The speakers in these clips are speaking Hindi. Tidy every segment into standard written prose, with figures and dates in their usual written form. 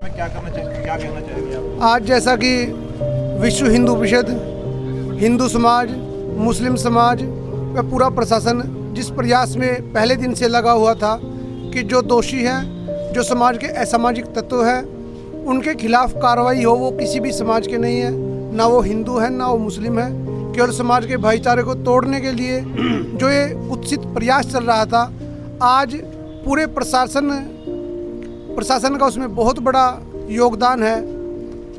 में क्या कहना चाहेंगे आप? आज जैसा कि विश्व हिंदू परिषद, हिंदू समाज, मुस्लिम समाज व पूरा प्रशासन जिस प्रयास में पहले दिन से लगा हुआ था कि जो दोषी हैं, जो समाज के असामाजिक तत्व हैं, उनके खिलाफ कार्रवाई हो, वो किसी भी समाज के नहीं है, ना वो हिंदू है ना वो मुस्लिम है। केवल समाज के भाईचारे को तोड़ने के लिए जो ये कुत्सित प्रयास चल रहा था, आज पूरे प्रशासन का उसमें बहुत बड़ा योगदान है।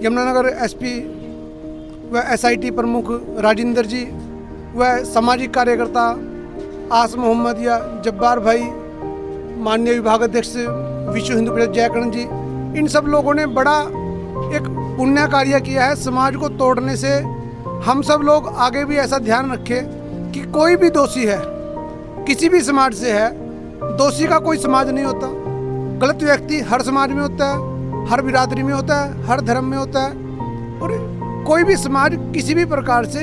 यमुनानगर एसपी व एसआईटी प्रमुख राजेंद्र जी व सामाजिक कार्यकर्ता आस मोहम्मद या जब्बार भाई, माननीय विभागाध्यक्ष विश्व हिंदू परिषद जयकरण जी, इन सब लोगों ने बड़ा एक पुण्य कार्य किया है। समाज को तोड़ने से हम सब लोग आगे भी ऐसा ध्यान रखें कि कोई भी दोषी है, किसी भी समाज से है, दोषी का कोई समाज नहीं होता। गलत व्यक्ति हर समाज में होता है, हर बिरादरी में होता है, हर धर्म में होता है। और कोई भी समाज किसी भी प्रकार से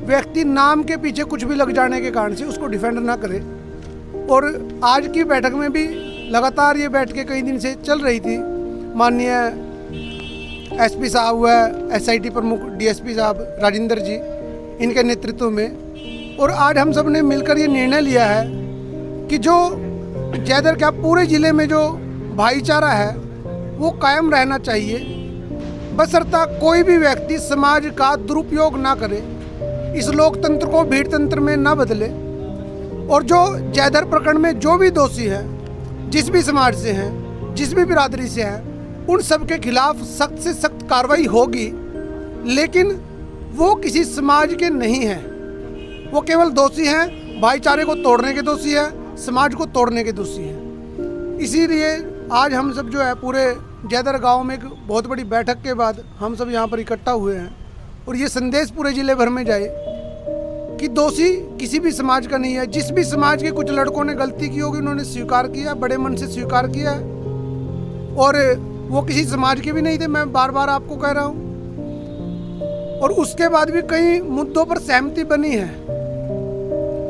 व्यक्ति नाम के पीछे कुछ भी लग जाने के कारण से उसको डिफेंड ना करे। और आज की बैठक में भी लगातार ये बैठकें कई दिन से चल रही थी। माननीय एसपी साहब व एसआईटी प्रमुख डीएसपी साहब राजेंद्र जी, इनके नेतृत्व में, और आज हम सब ने मिलकर ये निर्णय लिया है कि जो जैदर क्या पूरे ज़िले में जो भाईचारा है वो कायम रहना चाहिए, बशर्ता कोई भी व्यक्ति समाज का दुरुपयोग ना करे, इस लोकतंत्र को भीड़ तंत्र में ना बदले। और जो जैदर प्रकरण में जो भी दोषी है, जिस भी समाज से हैं, जिस भी बिरादरी से हैं, उन सब के खिलाफ सख्त से सख्त कार्रवाई होगी। लेकिन वो किसी समाज के नहीं हैं, वो केवल दोषी हैं, भाईचारे को तोड़ने के दोषी हैं, समाज को तोड़ने के दोषी हैं। इसीलिए आज हम सब जो है पूरे जैदर गांव में एक बहुत बड़ी बैठक के बाद हम सब यहाँ पर इकट्ठा हुए हैं और ये संदेश पूरे ज़िले भर में जाए कि दोषी किसी भी समाज का नहीं है। जिस भी समाज के कुछ लड़कों ने गलती की होगी, उन्होंने स्वीकार किया, बड़े मन से स्वीकार किया, और वो किसी समाज के भी नहीं थे, मैं बार बार आपको कह रहा हूँ। और उसके बाद भी कई मुद्दों पर सहमति बनी है,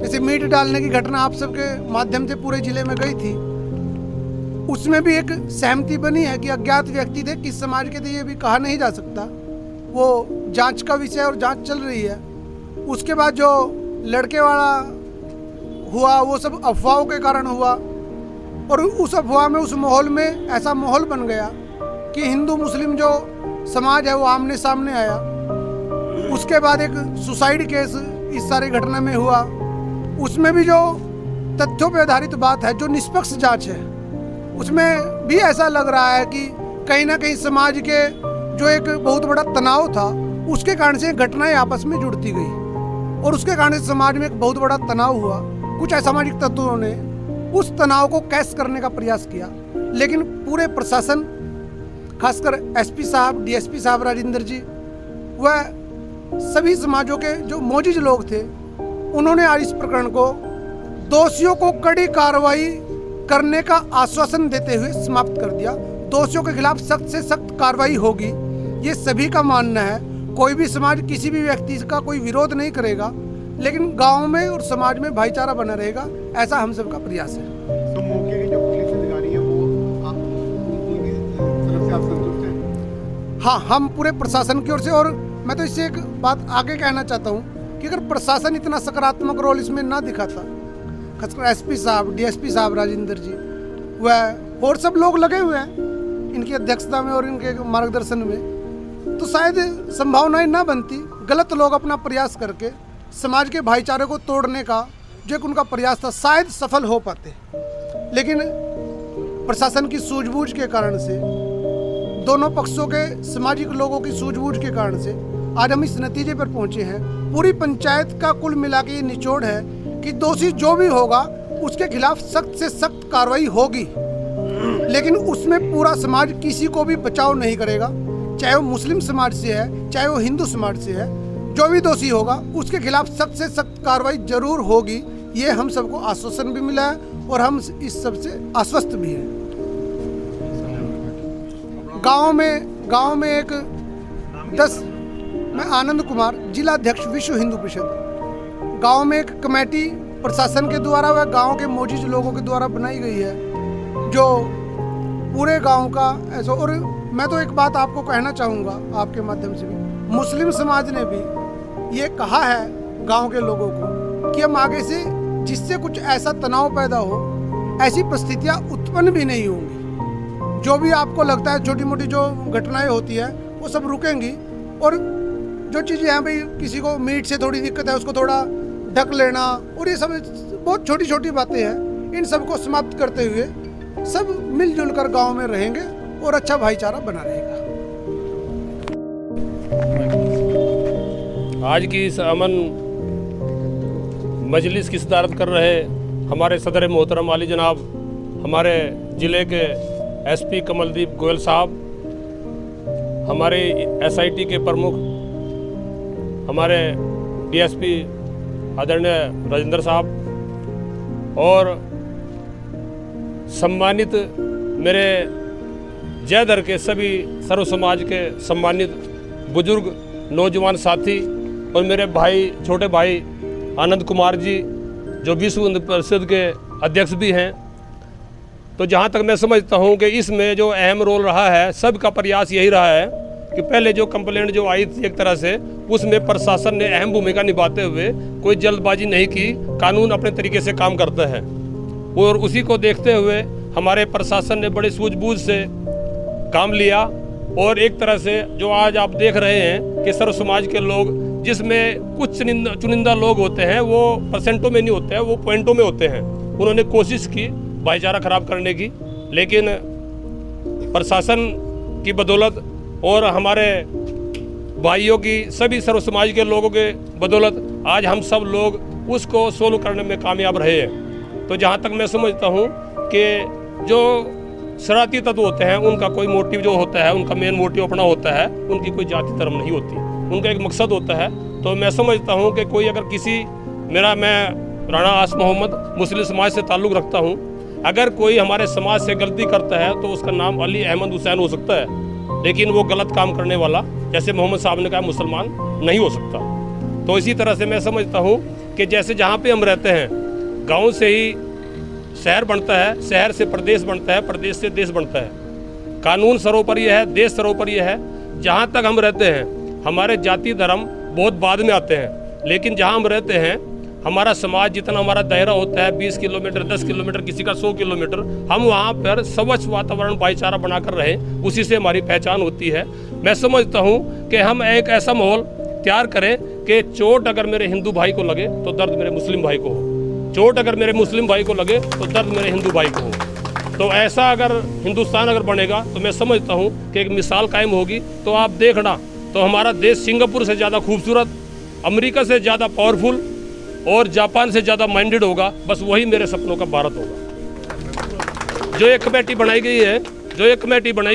जैसे मीट डालने की घटना आप सबके माध्यम से पूरे ज़िले में गई थी, उसमें भी एक सहमति बनी है कि अज्ञात व्यक्ति थे, किस समाज के थे ये भी कहा नहीं जा सकता, वो जांच का विषय और जांच चल रही है। उसके बाद जो लड़के वाला हुआ वो सब अफवाहों के कारण हुआ, और उस अफवाह में, उस माहौल में ऐसा माहौल बन गया कि हिंदू मुस्लिम जो समाज है वो आमने सामने आया। उसके बाद एक सुसाइड केस इस सारी घटना में हुआ, उसमें भी जो तथ्यों पर आधारित बात है, जो निष्पक्ष जांच है, उसमें भी ऐसा लग रहा है कि कहीं ना कहीं समाज के जो एक बहुत बड़ा तनाव था, उसके कारण से घटनाएं आपस में जुड़ती गई और उसके कारण से समाज में एक बहुत बड़ा तनाव हुआ। कुछ असामाजिक तत्वों ने उस तनाव को कैश करने का प्रयास किया, लेकिन पूरे प्रशासन, खासकर एसपी साहब, डीएसपी साहब राजेंद्र जी व सभी समाजों के जो मौजूद लोग थे, उन्होंने आज इस प्रकरण को दोषियों को कड़ी कार्रवाई करने का आश्वासन देते हुए समाप्त कर दिया। दोषियों के खिलाफ सख्त से सख्त कार्रवाई होगी, ये सभी का मानना है। कोई भी समाज किसी भी व्यक्ति का कोई विरोध नहीं करेगा, लेकिन गांव में और समाज में भाईचारा बना रहेगा, ऐसा हम सबका प्रयास है। तो मौके की जो पुलिस अधिकारी है वो उनकी तरफ से आप संतुष्ट हैं? हाँ, हम पूरे प्रशासन की ओर से, और मैं तो इससे एक बात आगे कहना चाहता हूँ कि अगर प्रशासन इतना सकारात्मक रोल इसमें ना दिखाता, खासकर एसपी साहब, डीएसपी साहब राजेंद्र जी व और सब लोग लगे हुए हैं इनकी अध्यक्षता में और इनके मार्गदर्शन में, तो शायद संभावनाएं ना बनती। गलत लोग अपना प्रयास करके समाज के भाईचारे को तोड़ने का जो एक उनका प्रयास था, शायद सफल हो पाते। लेकिन प्रशासन की सूझबूझ के कारण से, दोनों पक्षों के सामाजिक लोगों की सूझबूझ के कारण से आज हम इस नतीजे पर पहुंचे हैं। पूरी पंचायत का कुल मिला के ये निचोड़ है कि दोषी जो भी होगा उसके खिलाफ सख्त से सख्त कार्रवाई होगी, लेकिन उसमें पूरा समाज किसी को भी बचाव नहीं करेगा, चाहे वो मुस्लिम समाज से है, चाहे वो हिंदू समाज से है। जो भी दोषी होगा उसके खिलाफ सख्त से सख्त कार्रवाई जरूर होगी, ये हम सबको आश्वासन भी मिला है और हम इस सब से आश्वस्त भी हैं। गांव में एक 10 मैं आनंद कुमार, जिला अध्यक्ष विश्व हिंदू परिषद। गांव में एक कमेटी प्रशासन के द्वारा व गांव के मौजूद लोगों के द्वारा बनाई गई है, जो पूरे गांव का ऐसा, और मैं तो एक बात आपको कहना चाहूँगा आपके माध्यम से भी, मुस्लिम समाज ने भी ये कहा है गांव के लोगों को कि हम आगे से जिससे कुछ ऐसा तनाव पैदा हो, ऐसी परिस्थितियाँ उत्पन्न भी नहीं होंगी। जो भी आपको लगता है छोटी मोटी जो घटनाएं होती है वो सब रुकेंगी, और जो चीज़ें हैं भाई किसी को मीट से थोड़ी दिक्कत है उसको थोड़ा ढक लेना, और ये सब बहुत छोटी छोटी बातें हैं, इन सब को समाप्त करते हुए सब मिलजुल कर गाँव में रहेंगे और अच्छा भाईचारा बना रहेगा। आज की इस अमन मजलिस की सदारत कर रहे हमारे सदर मोहतरम वाली जनाब हमारे ज़िले के एसपी कमलदीप गोयल साहब, हमारे एसआईटी के प्रमुख हमारे डीएसपी आदरणीय राजेंद्र साहब, और सम्मानित मेरे जयदर के सभी सर्व समाज के सम्मानित बुजुर्ग नौजवान साथी, और मेरे भाई छोटे भाई आनंद कुमार जी जो विश्व हिंदू परिषद के अध्यक्ष भी हैं। तो जहाँ तक मैं समझता हूँ कि इसमें जो अहम रोल रहा है, सबका प्रयास यही रहा है कि पहले जो कंप्लेंट जो आई थी एक तरह से, उसमें प्रशासन ने अहम भूमिका निभाते हुए कोई जल्दबाजी नहीं की, कानून अपने तरीके से काम करता है, और उसी को देखते हुए हमारे प्रशासन ने बड़े सूझबूझ से काम लिया। और एक तरह से जो आज आप देख रहे हैं कि सर्व समाज के लोग, जिसमें कुछ चुनिंदा लोग होते हैं, वो परसेंटों में नहीं होते हैं, वो पॉइंटों में होते हैं, उन्होंने कोशिश की भाईचारा खराब करने की, लेकिन प्रशासन की बदौलत और हमारे भाइयों की सभी सर्व समाज के लोगों के बदौलत आज हम सब लोग उसको सोल्व करने में कामयाब रहे हैं। तो जहाँ तक मैं समझता हूँ कि जो शरारती तत्व होते हैं उनका कोई मोटिव जो होता है, उनका मेन मोटिव अपना होता है, उनकी कोई जाति धर्म नहीं होती, उनका एक मकसद होता है। तो मैं समझता हूँ कि कोई अगर किसी मैं राणा आस मोहम्मद मुस्लिम समाज से ताल्लुक़ रखता हूँ, अगर कोई हमारे समाज से गलती करता है तो उसका नाम अली अहमद हुसैन हो सकता है, लेकिन वो गलत काम करने वाला, जैसे मोहम्मद साहब ने कहा, मुसलमान नहीं हो सकता। तो इसी तरह से मैं समझता हूँ कि जैसे जहाँ पे हम रहते हैं, गाँव से ही शहर बनता है, शहर से प्रदेश बनता है, प्रदेश से देश बनता है, कानून सर्वोपरि है, देश सर्वोपरि है। जहाँ तक हम रहते हैं हमारे जाति धर्म बहुत बाद में आते हैं, लेकिन जहाँ हम रहते हैं हमारा समाज, जितना हमारा दायरा होता है 20 किलोमीटर, 10 किलोमीटर, किसी का 100 किलोमीटर, हम वहाँ पर स्वच्छ वातावरण भाईचारा बनाकर रहें, उसी से हमारी पहचान होती है। मैं समझता हूँ कि हम एक ऐसा माहौल तैयार करें कि चोट अगर मेरे हिंदू भाई को लगे तो दर्द मेरे मुस्लिम भाई को हो, चोट अगर मेरे मुस्लिम भाई को लगे तो दर्द मेरे हिंदू भाई को हो। तो ऐसा अगर हिंदुस्तान अगर बनेगा तो मैं समझता हूँ कि एक मिसाल कायम होगी। तो आप देखना, तो हमारा देश सिंगापुर से ज़्यादा खूबसूरत, अमेरिका से ज़्यादा पावरफुल और जापान से ज़्यादा माइंडेड होगा। बस वही मेरे सपनों का भारत होगा। जो एक कमेटी बनाई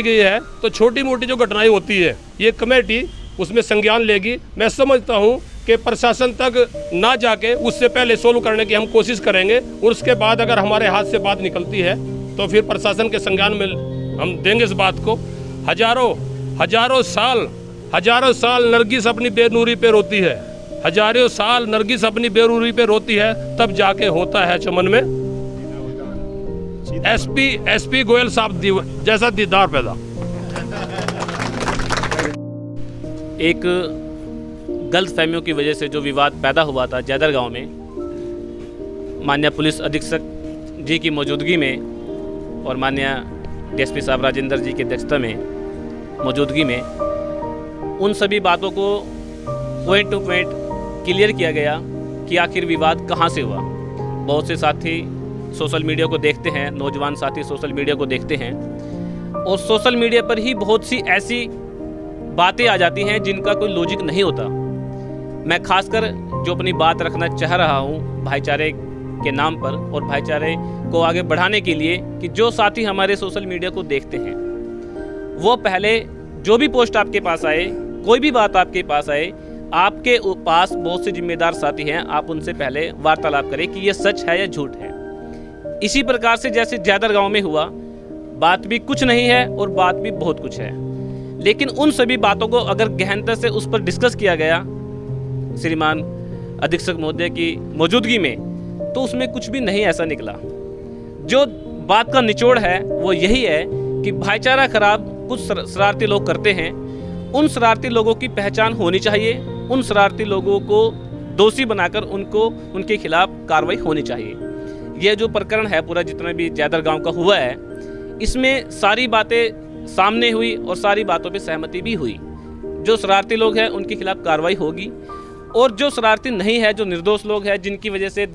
गई है, तो छोटी मोटी जो घटनाएं होती है, ये कमेटी उसमें संज्ञान लेगी। मैं समझता हूँ कि प्रशासन तक ना जाके उससे पहले सोल्व करने की हम कोशिश करेंगे, और उसके बाद अगर हमारे हाथ से बात निकलती है तो फिर प्रशासन के संज्ञान में हम देंगे इस बात को। हजारों साल नरगिस अपनी बेनूरी पे रोती है, हजारों साल नरगिस अपनी बेनूरी पे रोती है, तब जाके होता है चमन में एसपी गोयल साहब जैसा दीदार पैदा। एक गलत फहमियों की वजह से जो विवाद पैदा हुआ था जैदर गांव में, माननीय पुलिस अधीक्षक जी की मौजूदगी में और माननीय डीएसपी साहब राजेंद्र जी की अध्यक्षता में मौजूदगी में, उन सभी बातों को पॉइंट टू पॉइंट क्लियर किया गया कि आखिर विवाद कहाँ से हुआ। बहुत से साथी सोशल मीडिया को देखते हैं, नौजवान साथी सोशल मीडिया को देखते हैं, और सोशल मीडिया पर ही बहुत सी ऐसी बातें आ जाती हैं जिनका कोई लॉजिक नहीं होता। मैं खासकर जो अपनी बात रखना चाह रहा हूँ भाईचारे के नाम पर और भाईचारे को आगे बढ़ाने के लिए, कि जो साथी हमारे सोशल मीडिया को देखते हैं वो पहले जो भी पोस्ट आपके पास आए, कोई भी बात आपके पास आए, आपके पास बहुत से जिम्मेदार साथी हैं, आप उनसे पहले वार्तालाप करें कि ये सच है या झूठ है। इसी प्रकार से जैसे जैदर गांव में हुआ, बात भी कुछ नहीं है और बात भी बहुत कुछ है, लेकिन उन सभी बातों को अगर गहनता से उस पर डिस्कस किया गया श्रीमान अधीक्षक महोदय की मौजूदगी में, तो उसमें कुछ भी नहीं ऐसा निकला। जो बात का निचोड़ है वो यही है कि भाईचारा खराब कुछ शरारती लोग करते हैं, उन शरारती लोगों की पहचान होनी चाहिए, उन शरारती लोगों को दोषी बनाकर उनके खिलाफ कार्रवाई होनी चाहिए। यह जो प्रकरण है पूरा जितना भी जैदर गांव का हुआ है, इसमें सारी बातें सामने हुई और सारी बातों पे सहमति भी हुई। जो शरारती लोग हैं उनके खिलाफ कार्रवाई होगी, और जो शरारती नहीं है, जो निर्दोष लोग हैं, जिनकी वजह से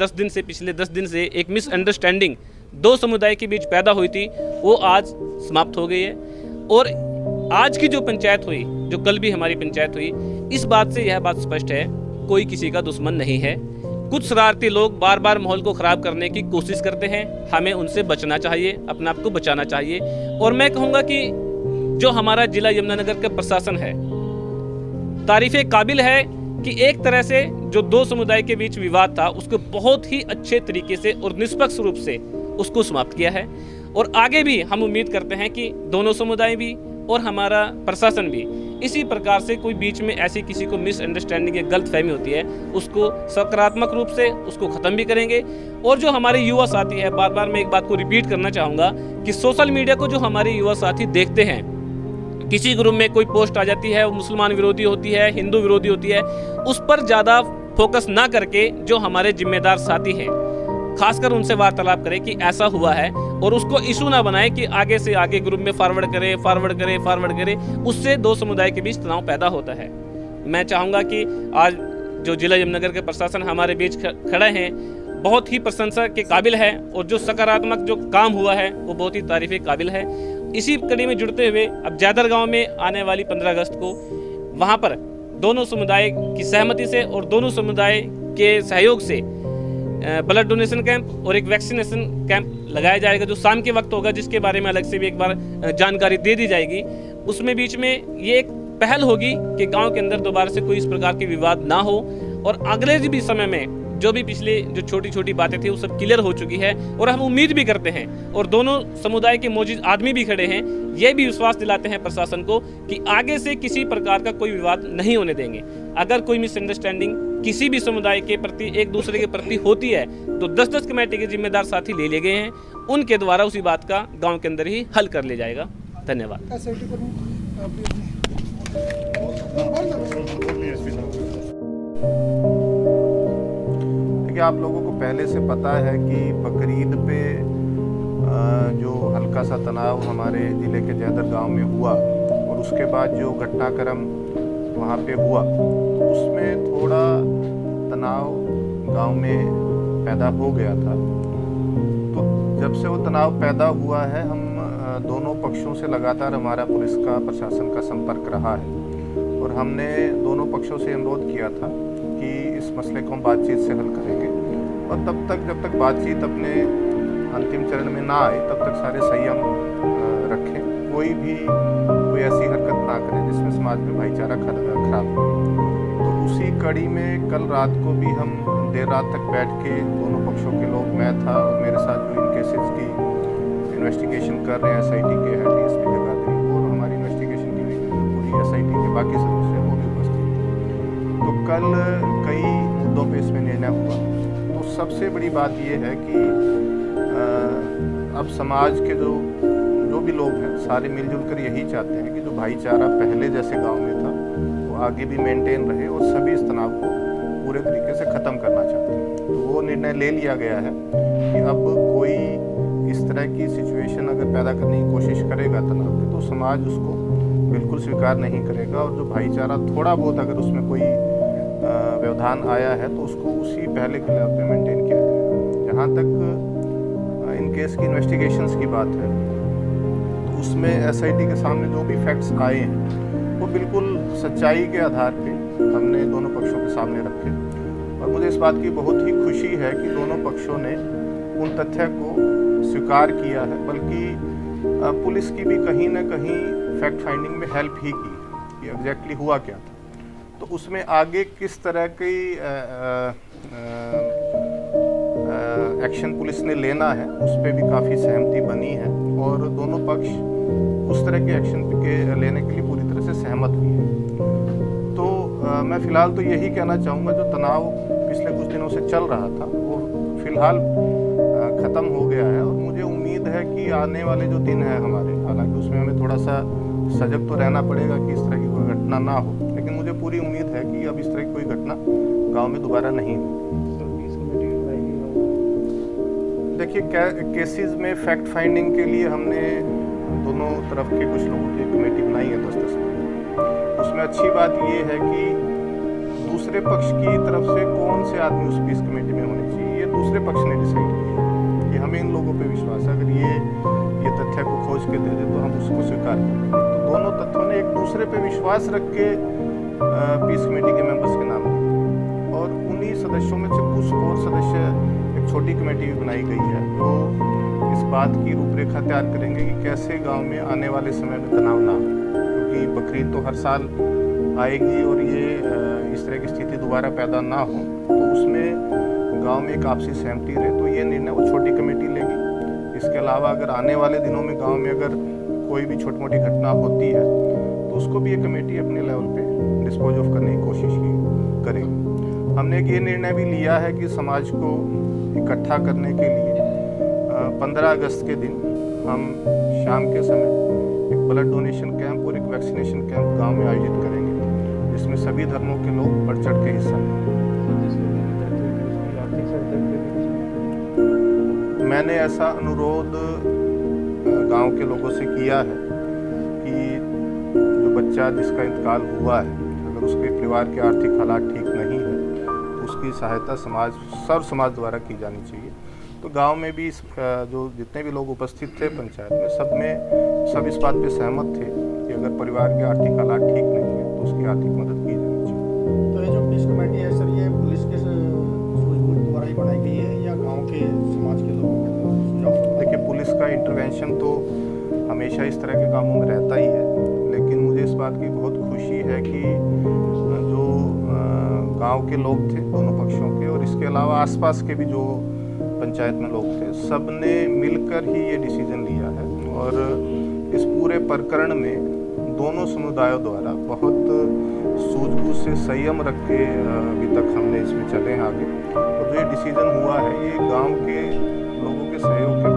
पिछले 10 दिन से एक मिसअंडरस्टैंडिंग दो समुदाय के बीच पैदा हुई थी, वो आज समाप्त हो गई है। और आज की जो पंचायत हुई, जो कल भी हमारी पंचायत हुई, इस बात से यह बात स्पष्ट है, कोई किसी का दुश्मन नहीं है। कुछ शरारती लोग बार बार माहौल को खराब करने की कोशिश करते हैं, हमें उनसे बचना चाहिए, अपने आप को बचाना चाहिए। और मैं कहूँगा कि जो हमारा जिला यमुनानगर का प्रशासन है, तारीफ़े काबिल है कि एक तरह से जो दो समुदाय के बीच विवाद था उसको बहुत ही अच्छे तरीके से और निष्पक्ष रूप से उसको समाप्त किया है। और आगे भी हम उम्मीद करते हैं कि दोनों समुदाय भी और हमारा प्रशासन भी इसी प्रकार से कोई बीच में ऐसी किसी को मिसअंडरस्टैंडिंग या गलतफहमी होती है उसको सकारात्मक रूप से उसको ख़त्म भी करेंगे। और जो हमारे युवा साथी है, बार बार मैं एक बात को रिपीट करना चाहूँगा कि सोशल मीडिया को जो हमारे युवा साथी देखते हैं, किसी ग्रुप में कोई पोस्ट आ जाती है, वो मुसलमान विरोधी होती है, हिंदू विरोधी होती है, उस पर ज़्यादा फोकस ना करके जो हमारे जिम्मेदार साथी हैं, खासकर उनसे वार्तालाप करें कि ऐसा हुआ है, और उसको इशू ना बनाए कि आगे से आगे ग्रुप में फॉरवर्ड करे, उससे दो समुदाय के बीच तनाव पैदा होता है। मैं चाहूँगा कि आज जो जिला यमुनानगर के प्रशासन हमारे बीच खड़े हैं, बहुत ही प्रशंसा के काबिल है, और जो सकारात्मक जो काम हुआ है वो बहुत ही तारीफ़ काबिल है। इसी कड़ी में जुड़ते हुए अब जैदर गाँव में आने वाली 15 अगस्त को वहाँ पर दोनों समुदाय की सहमति से और दोनों समुदाय के सहयोग से ब्लड डोनेशन कैंप और एक वैक्सीनेशन कैंप लगाया जाएगा, जो शाम के वक्त होगा, जिसके बारे में अलग से भी एक बार जानकारी दे दी जाएगी। उसमें बीच में ये एक पहल होगी कि गांव के अंदर दोबारा से कोई इस प्रकार के विवाद ना हो, और अगले भी समय में जो भी पिछले जो छोटी छोटी बातें थी वो सब क्लियर हो चुकी है। और हम उम्मीद भी करते हैं, और दोनों समुदाय के मौजूद आदमी भी खड़े हैं, ये भी विश्वास दिलाते हैं प्रशासन को कि आगे से किसी प्रकार का कोई विवाद नहीं होने देंगे। अगर कोई मिसअंडरस्टैंडिंग किसी भी समुदाय के प्रति, एक दूसरे के प्रति होती है, तो 10-10 कमेटी के जिम्मेदार साथी ले लिए गए हैं, उनके द्वारा उसी बात का गांव के अंदर ही हल कर लिया जाएगा। धन्यवाद। देखिए, आप लोगों को पहले से पता है कि बकरीद पे जो हल्का सा तनाव हमारे ज़िले के जैदर गांव में हुआ, और उसके बाद जो घटनाक्रम वहाँ पे हुआ, तो उसमें थोड़ा तनाव गांव में पैदा हो गया था। तो जब से वो तनाव पैदा हुआ है, हम दोनों पक्षों से लगातार हमारा पुलिस का, प्रशासन का संपर्क रहा है, और हमने दोनों पक्षों से अनुरोध किया था कि इस मसले को हम बातचीत से हल करेंगे, और तब तक जब तक बातचीत अपने अंतिम चरण में ना आए तब तक सारे संयम रखें, कोई ऐसी हरकत ना करें जिसमें समाज में भाईचारा खराब हो। तो उसी कड़ी में कल रात को भी हम देर रात तक बैठ के दोनों पक्षों के लोग, मैं था और मेरे साथ जो इन केसेस की इन्वेस्टिगेशन कर रहे हैं SIT के हेड DSP जगाधरी, और हमारी इन्वेस्टिगेशन टीम पूरी SIT के बाकी सदस्य हैं, वो भी उपस्थित थे। तो कल कई मुद्दों पे इसमें निर्णय हुआ। तो सबसे बड़ी बात ये है कि अब समाज के जो भी लोग हैं, सारे मिलजुल कर यही चाहते हैं कि जो भाईचारा पहले जैसे गांव में था वो आगे भी मेंटेन रहे, और सभी इस तनाव को पूरे तरीके से ख़त्म करना चाहते हैं। तो वो निर्णय ले लिया गया है कि अब कोई इस तरह की सिचुएशन अगर पैदा करने की कोशिश करेगा तनाव की, तो समाज उसको बिल्कुल स्वीकार नहीं करेगा, और जो भाईचारा थोड़ा बहुत अगर उसमें कोई व्यवधान आया है तो उसको उसी पहले के लेवल पे मेंटेन किया जाएगा। जहाँ तक इन केस की इन्वेस्टिगेशंस की बात है, तो उसमें SIT के सामने जो भी फैक्ट्स आए हैं वो बिल्कुल सच्चाई के आधार पे हमने दोनों पक्षों के सामने रखे, और मुझे इस बात की बहुत ही खुशी है कि दोनों पक्षों ने उन तथ्य को स्वीकार किया है, बल्कि पुलिस की भी कहीं ना कहीं फैक्ट फाइंडिंग में हेल्प ही की कि एग्जैक्टली हुआ क्या था। तो उसमें आगे किस तरह की एक्शन पुलिस ने लेना है उस पर भी काफ़ी सहमति बनी है, और दोनों पक्ष उस तरह के एक्शन के लेने के लिए पूरी तरह से सहमत हुए हैं। तो मैं फ़िलहाल तो यही कहना चाहूँगा, जो तनाव पिछले कुछ दिनों से चल रहा था वो फ़िलहाल ख़त्म हो गया है, और मुझे उम्मीद है कि आने वाले जो दिन हैं हमारे, हालांकि उसमें हमें थोड़ा सा सजग तो रहना पड़ेगा कि इस तरह की कोई घटना ना हो, लेकिन मुझे पूरी उम्मीद है कि अब इस तरह की कोई घटना गांव में दोबारा नहीं हो। देखिए, केसेस में फैक्ट फाइंडिंग के लिए हमने दोनों तरफ के कुछ लोगों की कमेटी बनाई है 10-10 लोग। उसमें अच्छी बात ये है कि दूसरे पक्ष की तरफ से कौन से आदमी उस पीस कमेटी में होने चाहिए, ये दूसरे पक्ष ने डिसाइड किया कि हमें इन लोगों पे विश्वास है, अगर ये तथ्य को खोज के दे दे तो हम उसको स्वीकार करेंगे। तो दोनों तथ्यों ने एक दूसरे पे विश्वास रख के पीस कमेटी के मेंबर्स के नाम दिए, और उन्हीं सदस्यों में से कुछ और सदस्य, एक छोटी कमेटी भी बनाई गई है जो इस बात की रूपरेखा तैयार करेंगे कि कैसे गांव में आने वाले समय में तनाव ना हो, क्योंकि बकरीद तो हर साल आएगी और ये इस तरह की स्थिति दोबारा पैदा ना हो, तो उसमें गांव में एक आपसी सहमति रहे, तो ये निर्णय वो छोटी कमेटी लेगी। इसके अलावा अगर आने वाले दिनों में गांव में अगर कोई भी छोटी मोटी घटना होती है तो उसको भी ये कमेटी अपने लेवल पे डिस्पोज ऑफ करने की कोशिश करेगी। हमने एक ये निर्णय भी लिया है कि समाज को इकट्ठा करने के लिए 15 अगस्त के दिन हम शाम के समय एक ब्लड डोनेशन कैंप और एक वैक्सीनेशन कैंप गांव में आयोजित करेंगे, जिसमें सभी धर्मों के लोग बढ़ चढ़ के हिस्सा लेंगे। मैंने ऐसा अनुरोध गांव के लोगों से किया है कि जो बच्चा जिसका इंतकाल हुआ है, अगर उसके परिवार के आर्थिक हालात ठीक नहीं है तो उसकी सहायता सर्व समाज द्वारा की जानी चाहिए। तो गांव में भी जो जितने भी लोग उपस्थित थे पंचायत में, सब इस बात पे सहमत थे कि अगर परिवार के आर्थिक हालात ठीक नहीं है तो उसकी आर्थिक मदद की जानी चाहिए। तो ये जो पीस कमेटी है सर, ये पुलिस के सूझबूझ द्वारा ही बनाई गई है या गांव के समाज के लोगों के सुझाव? देखिए, पुलिस का इंटरवेंशन तो हमेशा इस तरह के कामों में रहता ही है, लेकिन मुझे इस बात की बहुत खुशी है कि जो गांव के लोग थे दोनों पक्षों के, और इसके अलावा आसपास के भी जो पंचायत में लोग थे, सब ने मिलकर ही ये डिसीजन लिया है। और इस पूरे प्रकरण में दोनों समुदायों द्वारा बहुत सूझबूझ से संयम रख के अभी तक हमने इसमें चले हैं आगे। और जो ये डिसीजन हुआ है ये गांव के लोगों के सहयोग के